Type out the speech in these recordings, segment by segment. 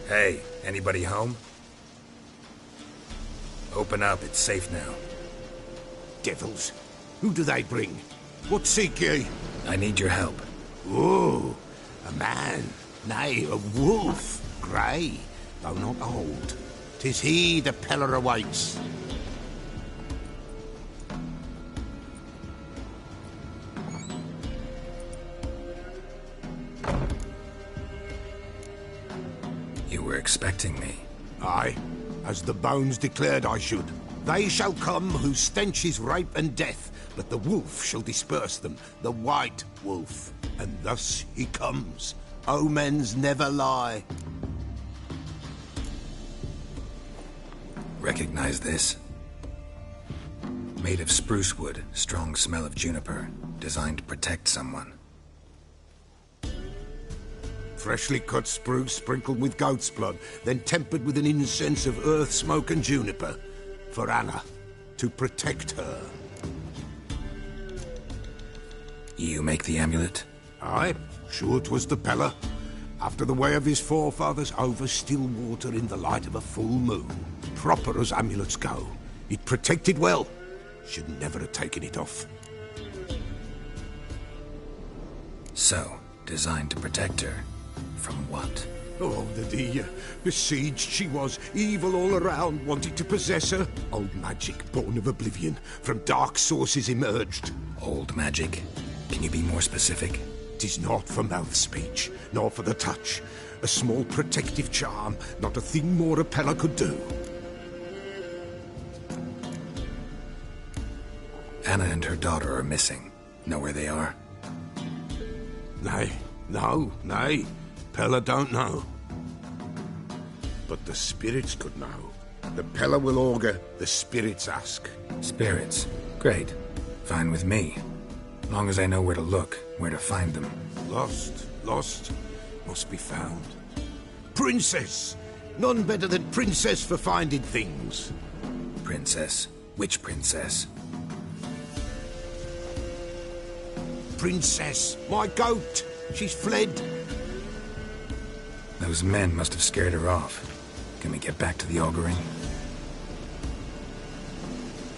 Hey, anybody home? Open up, it's safe now. Devils! Who do they bring? What seek ye? I need your help. Oh, a man, nay, a wolf, grey, though not old. 'Tis he the Peller awaits. You were expecting me. Aye, as the bones declared I should. They shall come whose stench is rape and death, but the wolf shall disperse them, the white wolf. And thus he comes. Omens never lie. Recognize this? Made of spruce wood, strong smell of juniper, designed to protect someone. Freshly cut spruce sprinkled with goat's blood, then tempered with an incense of earth, smoke and juniper. For Anna, to protect her. You make the amulet? Aye, sure 'twas the Peller. After the way of his forefathers, over still water in the light of a full moon. Proper as amulets go. It protected well. Should never have taken it off. So, designed to protect her. From what? Oh, the besieged she was, evil all around, wanted to possess her. Old magic, born of oblivion, from dark sources emerged. Old magic? Can you be more specific? 'Tis not for mouth speech, nor for the touch. A small protective charm, not a thing more a Peller could do. Anna and her daughter are missing. Know where they are? Nay, nay. Peller don't know. But the spirits could know. The Peller will augur, the spirits ask. Spirits? Great. Fine with me. Long as I know where to look, where to find them. Lost, must be found. Princess! None better than Princess for finding things. Princess? Which princess? Princess, my goat! She's fled. Those men must have scared her off. Can we get back to the auguring?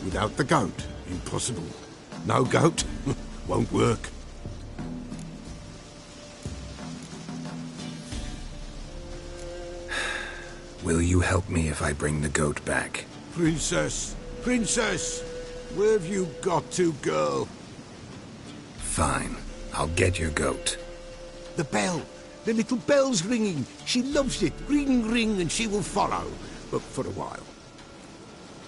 Without the goat, impossible. No goat, won't work. Will you help me if I bring the goat back? Princess, where have you got to, girl? Fine, I'll get your goat. The bell! The little bell's ringing. She loves it. Ring, ring, and she will follow. But for a while.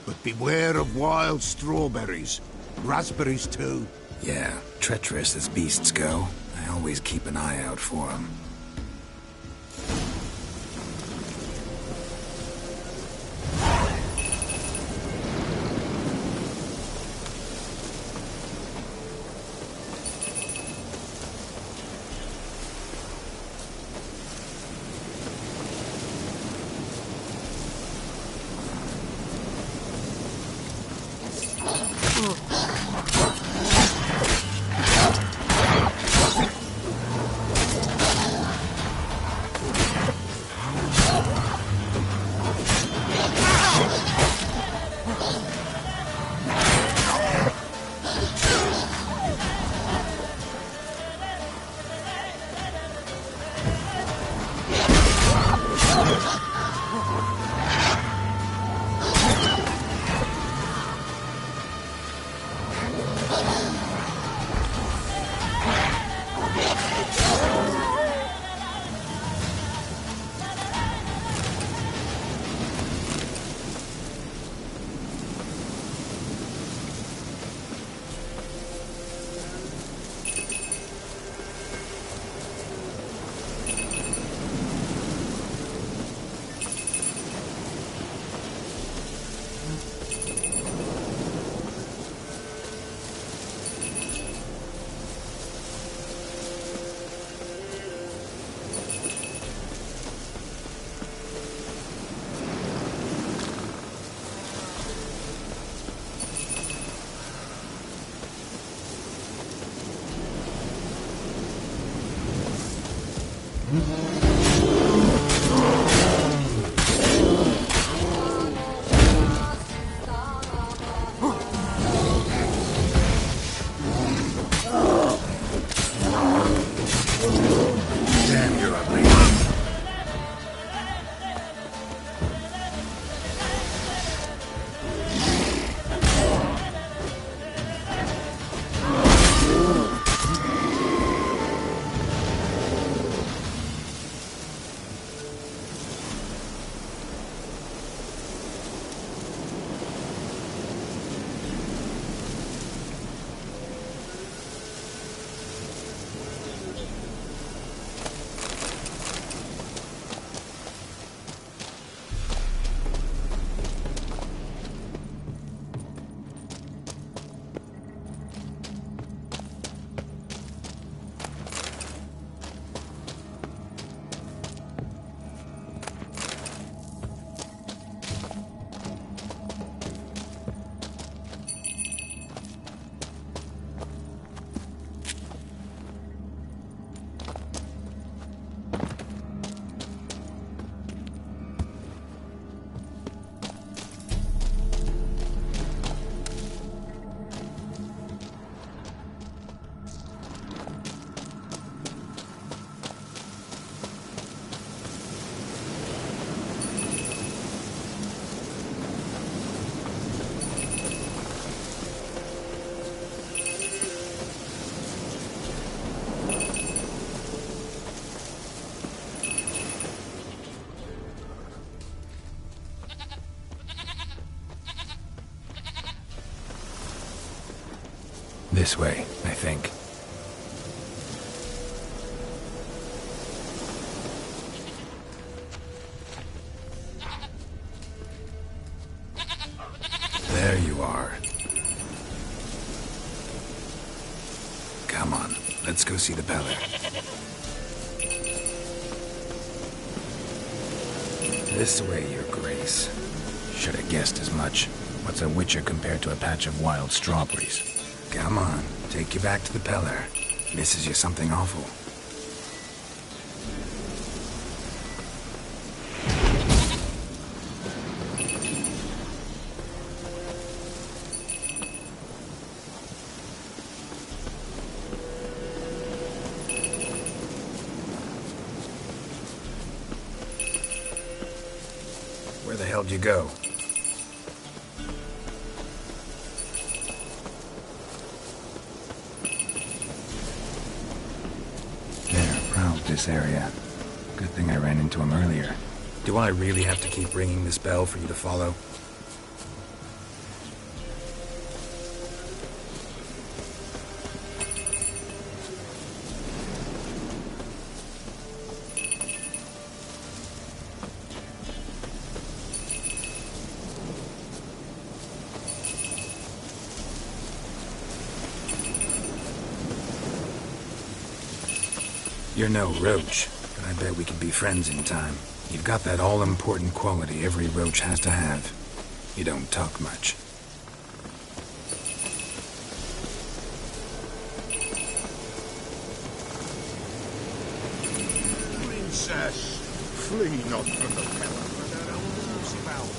But beware of wild strawberries. Raspberries, too. Yeah, treacherous as beasts go. I always keep an eye out for them. This way, I think. There you are. Come on, let's go see the Peller. This way, Your Grace. Should have guessed as much. What's a witcher compared to a patch of wild strawberries? Come on, take you back to the Peller. Misses you something awful. Where the hell did you go? This area. Good thing I ran into him earlier. Do I really have to keep ringing this bell for you to follow? You're no roach, but I bet we could be friends in time. You've got that all-important quality every roach has to have. You don't talk much. Princess, flee not from the Peller, for their own about.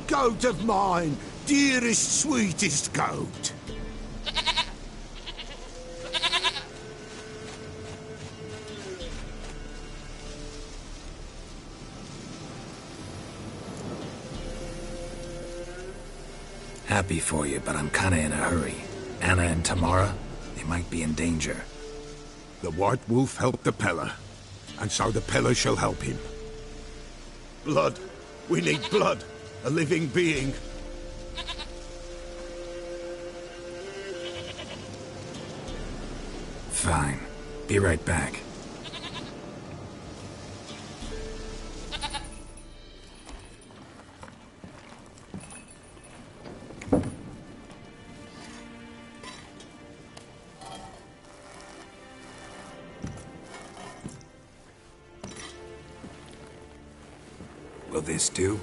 Goat of mine! Dearest, sweetest goat. Happy for you, but I'm kinda in a hurry. Anna and Tamara, they might be in danger. The White Wolf helped the Peller, and so the Peller shall help him. Blood. We need blood. A living being. Fine. Be right back. Will this do?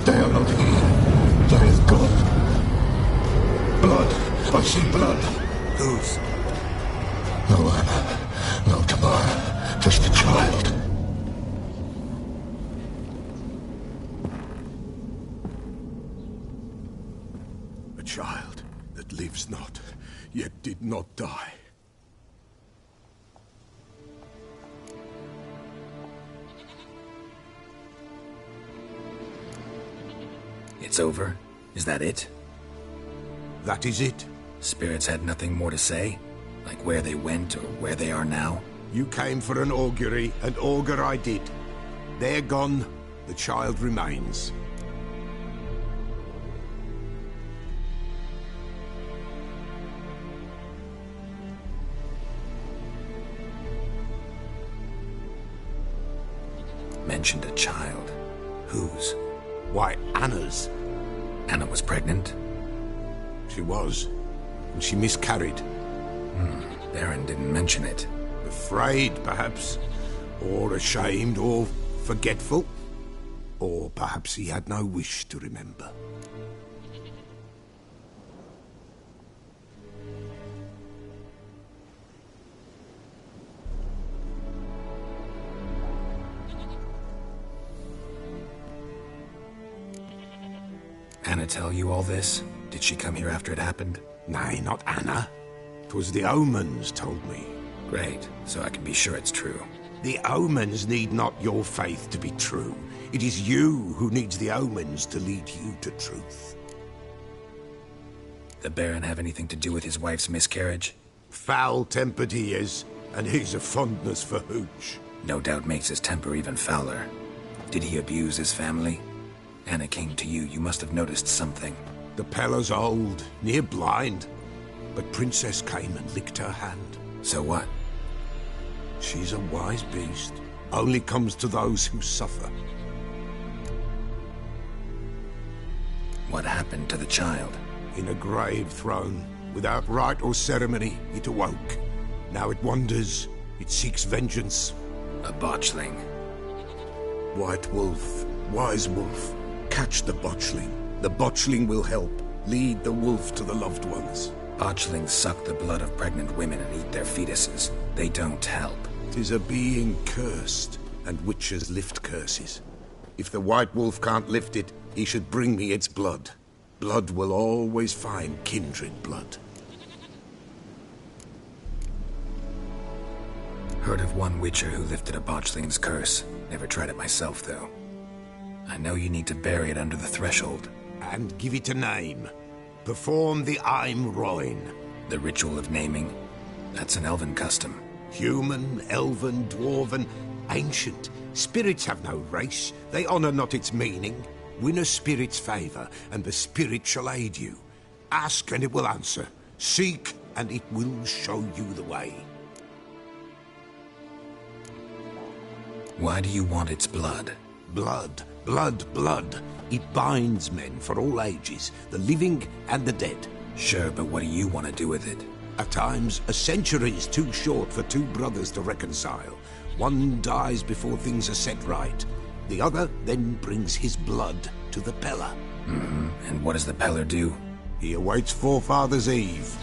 They are not here. There is blood. Blood. I see blood. Whose? No Anna. No Tamara. Just a child. A child that lives not, yet did not die. It's over? Is that it? That is it. Spirits had nothing more to say? Like where they went or where they are now? You came for an augury, and augur I did. They're gone. The child remains. Mentioned a child. Whose? Why, Anna's. Anna was pregnant? She was. And she miscarried. Baron didn't mention it. Afraid, perhaps. Or ashamed, or forgetful. Or perhaps he had no wish to remember. Anna tell you all this? Did she come here after it happened? Nay, not Anna. 'Twas the omens told me. Great, so I can be sure it's true. The omens need not your faith to be true. It is you who needs the omens to lead you to truth. The Baron have anything to do with his wife's miscarriage? Foul-tempered he is, and he's a fondness for hooch. No doubt makes his temper even fouler. Did he abuse his family? Anna came to you, you must have noticed something. The Peller's old, near blind, but Princess came and licked her hand. So what? She's a wise beast. Only comes to those who suffer. What happened to the child? In a grave thrown, without rite or ceremony, it awoke. Now it wanders, it seeks vengeance. A botchling. White wolf, wise wolf, catch the botchling. The botchling will help, lead the wolf to the loved ones. Botchlings suck the blood of pregnant women and eat their fetuses. They don't help. 'Tis a being cursed, and witches lift curses. If the white wolf can't lift it, he should bring me its blood. Blood will always find kindred blood. Heard of one witcher who lifted a botchling's curse. Never tried it myself, though. I know you need to bury it under the threshold. And give it a name. Perform the Aim Roin. The ritual of naming? That's an elven custom. Human, elven, dwarven, ancient. Spirits have no race. They honor not its meaning. Win a spirit's favor, and the spirit shall aid you. Ask, and it will answer. Seek, and it will show you the way. Why do you want its blood? Blood, blood, blood. It binds men for all ages, the living and the dead. Sure, but what do you want to do with it? At times, a century is too short for two brothers to reconcile. One dies before things are set right. The other then brings his blood to the Peller. And what does the Peller do? He awaits Forefathers' Eve.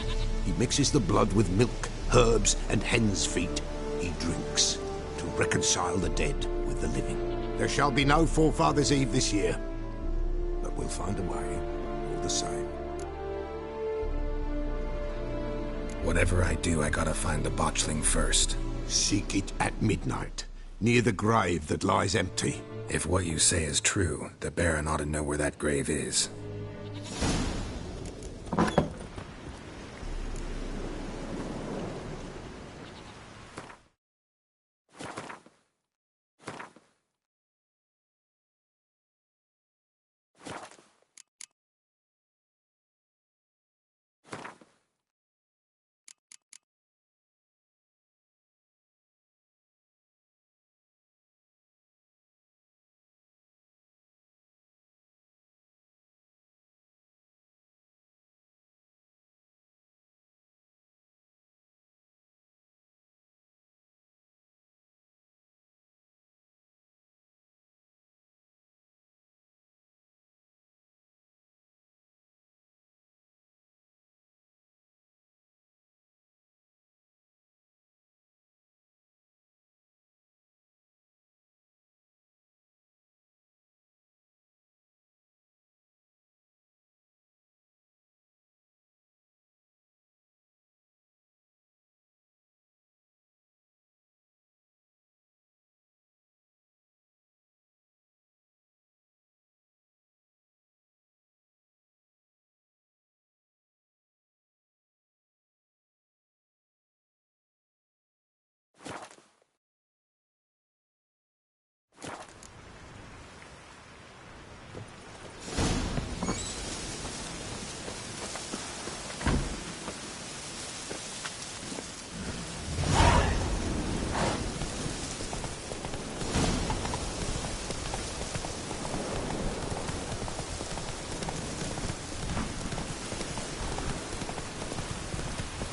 He mixes the blood with milk, herbs, and hen's feet. He drinks to reconcile the dead with the living. There shall be no Forefathers' Eve this year, but we'll find a way, all the same. Whatever I do, I gotta find the botchling first. Seek it at midnight, near the grave that lies empty. If what you say is true, the Baron ought to know where that grave is.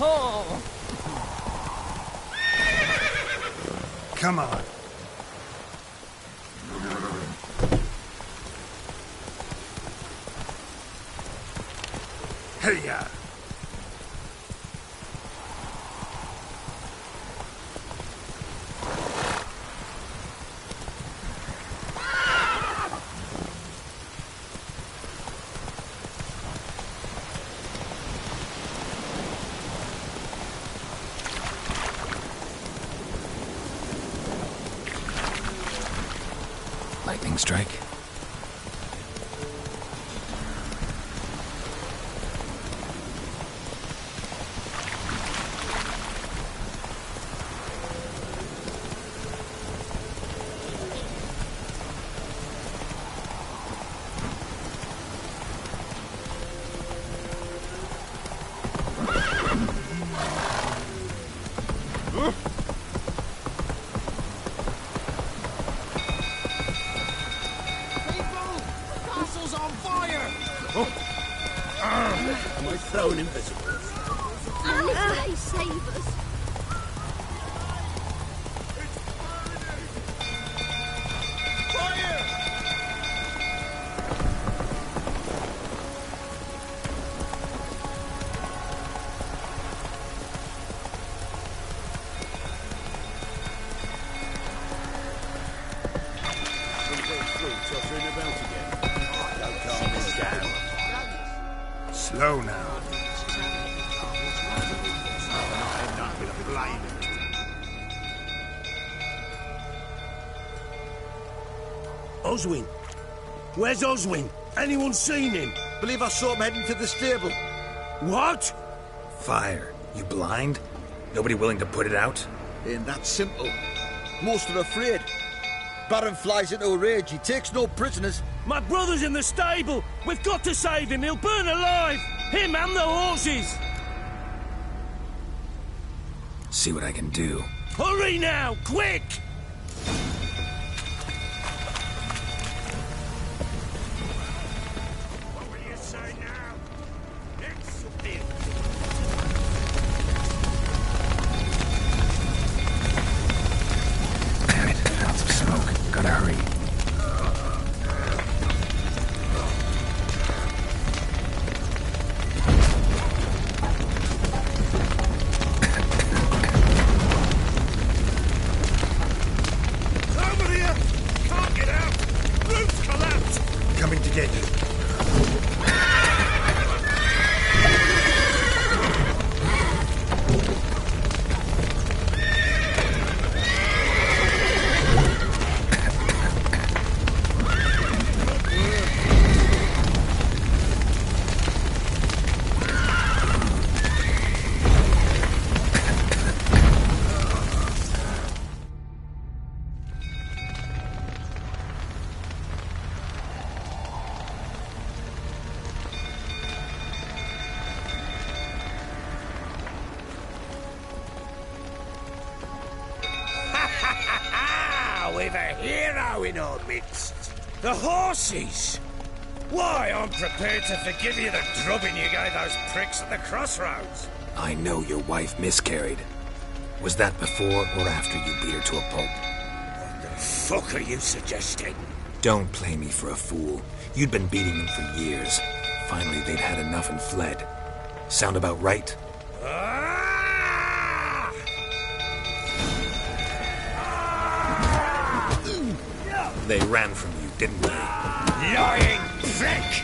Oh! Come on. Hey-ya! lightning strike? Thrown invisible. Unless they save us. Slow now. Oswin? Where's Oswin? Anyone seen him? Believe I saw him heading to the stable. What? Fire. You blind? Nobody willing to put it out? Ain't that simple. Most are afraid. Baron flies into a rage. He takes no prisoners. My brother's in the stable. We've got to save him. He'll burn alive. Him and the horses. See what I can do. Hurry now, quick! What will you say now? Damn it, found some smoke. Gotta hurry. Over here! Can't get out! Roof's collapsed! Coming to get you. We've a hero in our midst. The horses! Why, I'm prepared to forgive you the drubbing you gave those pricks at the crossroads. I know your wife miscarried. Was that before or after you beat her to a pulp? What the fuck are you suggesting? Don't play me for a fool. You'd been beating them for years. Finally, they'd had enough and fled. Sound about right? They ran from you, didn't they? Lying prick!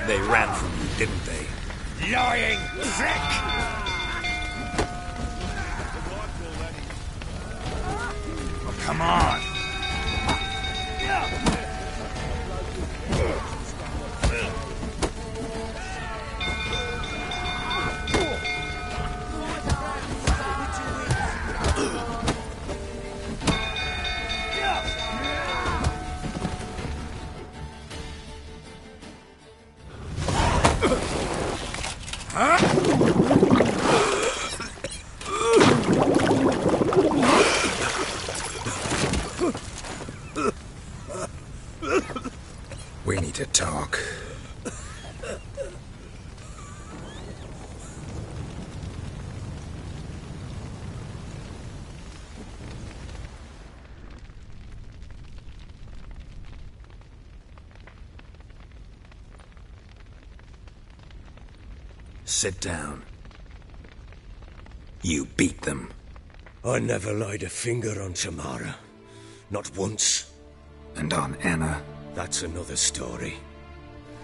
They ran from you, didn't they? Lying prick! Oh, come on! talk. Sit down. You beat them. I never laid a finger on Tamara. Not once. And on Anna? That's another story.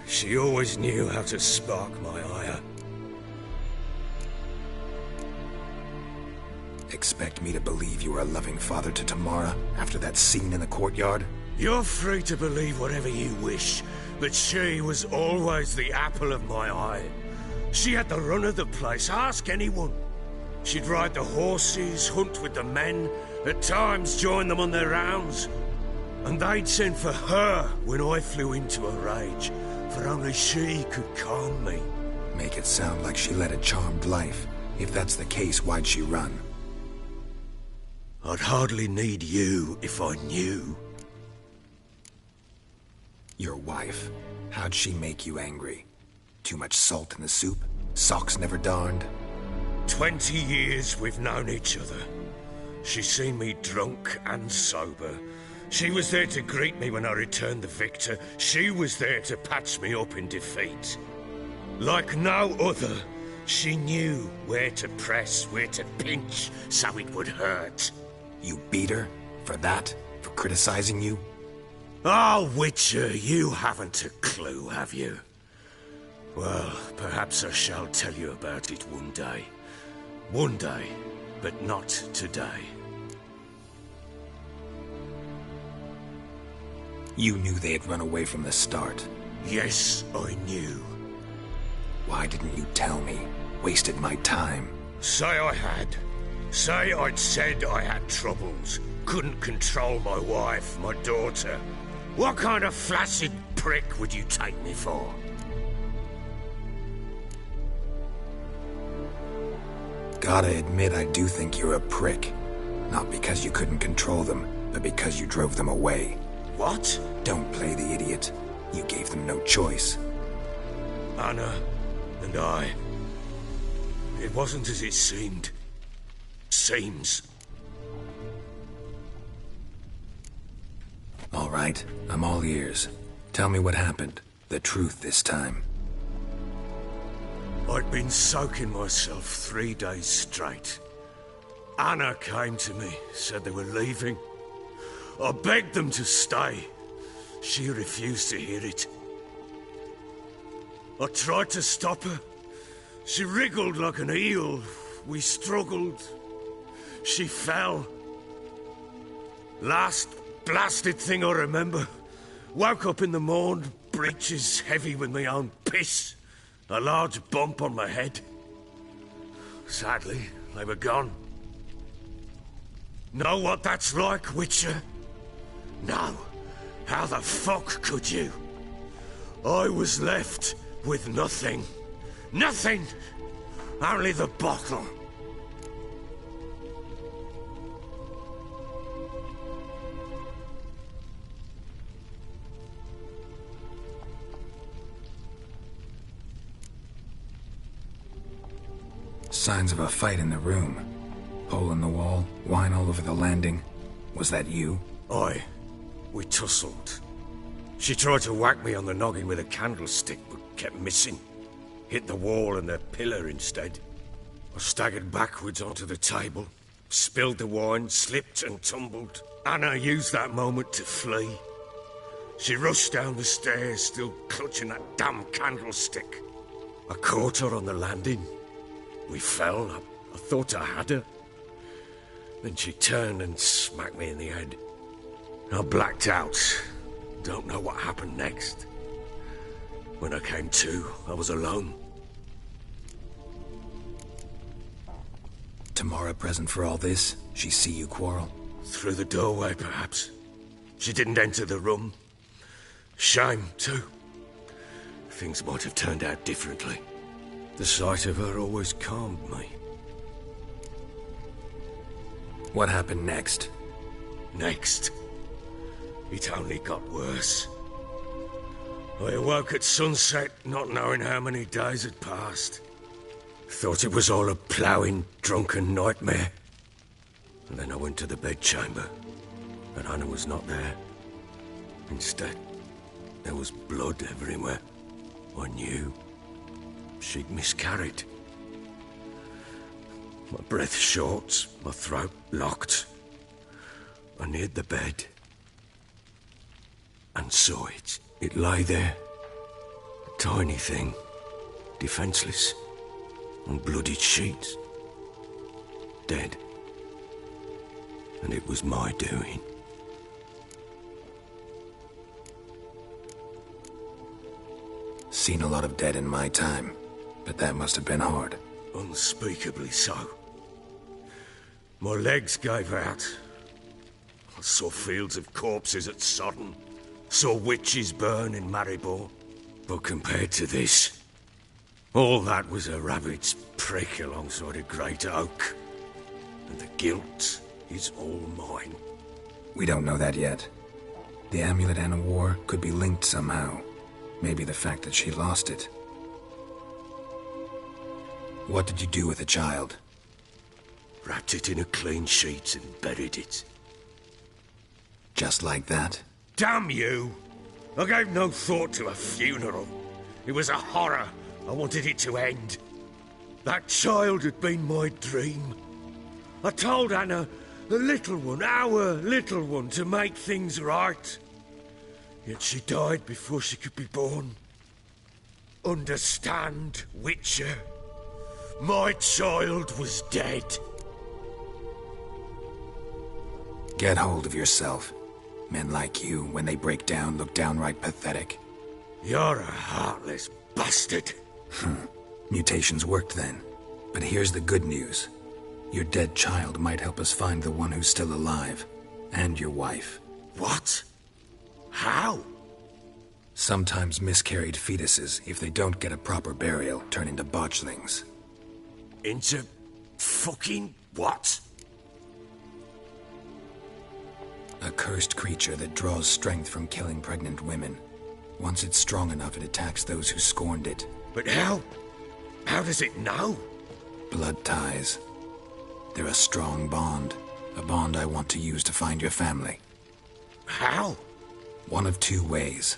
She always knew how to spark my ire. Expect me to believe you were a loving father to Tamara after that scene in the courtyard? You're free to believe whatever you wish, but she was always the apple of my eye. She had the run of the place, ask anyone. She'd ride the horses, hunt with the men, at times join them on their rounds. And they'd send for her when I flew into a rage, for only she could calm me. Make it sound like she led a charmed life. If that's the case, why'd she run? I'd hardly need you if I knew. Your wife. How'd she make you angry? Too much salt in the soup? Socks never darned? 20 years we've known each other. She's seen me drunk and sober. She was there to greet me when I returned the victor. She was there to patch me up in defeat. Like no other, she knew where to press, where to pinch, so it would hurt. You beat her? For that? For criticizing you? Oh, Witcher, you haven't a clue, have you? Well, perhaps I shall tell you about it one day. One day, but not today. You knew they had run away from the start. Yes, I knew. Why didn't you tell me? Wasted my time. Say I had. Say I'd said I had troubles. Couldn't control my wife, my daughter. What kind of flaccid prick would you take me for? Gotta admit, I do think you're a prick. Not because you couldn't control them, but because you drove them away. What? Don't play the idiot. You gave them no choice. Anna and I. It wasn't as it seemed. Seems. All right, I'm all ears. Tell me what happened. The truth this time. I'd been soaking myself 3 days straight. Anna came to me, said they were leaving. I begged them to stay. She refused to hear it. I tried to stop her. She wriggled like an eel. We struggled. She fell. Last blasted thing I remember. Woke up in the morn, breeches heavy with my own piss. A large bump on my head. Sadly, they were gone. Know what that's like, Witcher? No. How the fuck could you? I was left with nothing. Nothing! Only the bottle. Signs of a fight in the room. Hole in the wall, wine all over the landing. Was that you? Aye. We tussled. She tried to whack me on the noggin with a candlestick, but kept missing. Hit the wall and the pillar instead. I staggered backwards onto the table, spilled the wine, slipped and tumbled. Anna used that moment to flee. She rushed down the stairs, still clutching that damn candlestick. I caught her on the landing. We fell. I thought I had her. Then she turned and smacked me in the head. I blacked out. Don't know what happened next. When I came to, I was alone. Tamara present for all this? She see you quarrel? Through the doorway, perhaps. She didn't enter the room. Shame, too. Things might have turned out differently. The sight of her always calmed me. What happened next? Next, it only got worse. I awoke at sunset, not knowing how many days had passed. Thought it was all a ploughing, drunken nightmare. And then I went to the bedchamber, and Anna was not there. Instead, there was blood everywhere. I knew she'd miscarried. My breath short, my throat locked. I neared the bed and saw it. It lay there, a tiny thing, defenseless, on bloodied sheets, dead. And it was my doing. Seen a lot of dead in my time, but that must have been hard. Unspeakably so. My legs gave out. I saw fields of corpses at Sodden. Saw witches burn in Maribor. But compared to this, all that was a rabbit's prick alongside a great oak. And the guilt is all mine. We don't know that yet. The amulet Anna wore could be linked somehow. Maybe the fact that she lost it. What did you do with the child? Wrapped it in a clean sheet and buried it. Just like that? Damn you! I gave no thought to a funeral. It was a horror. I wanted it to end. That child had been my dream. I told Anna, the little one, our little one, to make things right. Yet she died before she could be born. Understand, Witcher? My child was dead. Get hold of yourself. Men like you, when they break down, look downright pathetic. You're a heartless bastard. Mutations worked then. But here's the good news. Your dead child might help us find the one who's still alive. And your wife. What? How? Sometimes miscarried fetuses, if they don't get a proper burial, turn into botchlings. Into fucking what? A cursed creature that draws strength from killing pregnant women. Once it's strong enough, it attacks those who scorned it. But how? How does it know? Blood ties. They're a strong bond. A bond I want to use to find your family. How? One of two ways.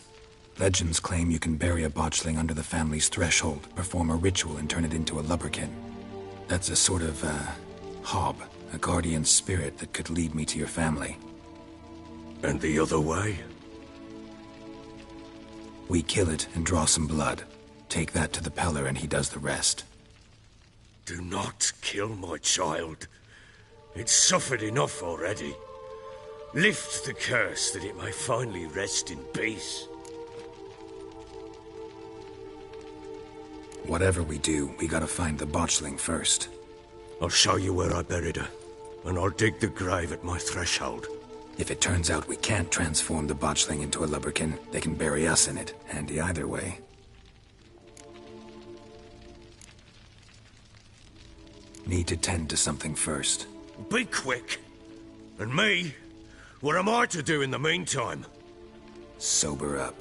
Legends claim you can bury a botchling under the family's threshold, perform a ritual, and turn it into a lubberkin. That's a sort of, hob, a guardian spirit that could lead me to your family. And the other way? We kill it and draw some blood. Take that to the Peller and he does the rest. Do not kill my child. It's suffered enough already. Lift the curse that it may finally rest in peace. Whatever we do, we gotta find the botchling first. I'll show you where I buried her, and I'll dig the grave at my threshold. If it turns out we can't transform the botchling into a lubberkin, they can bury us in it. Handy either way. Need to tend to something first. Be quick. And me? What am I to do in the meantime? Sober up.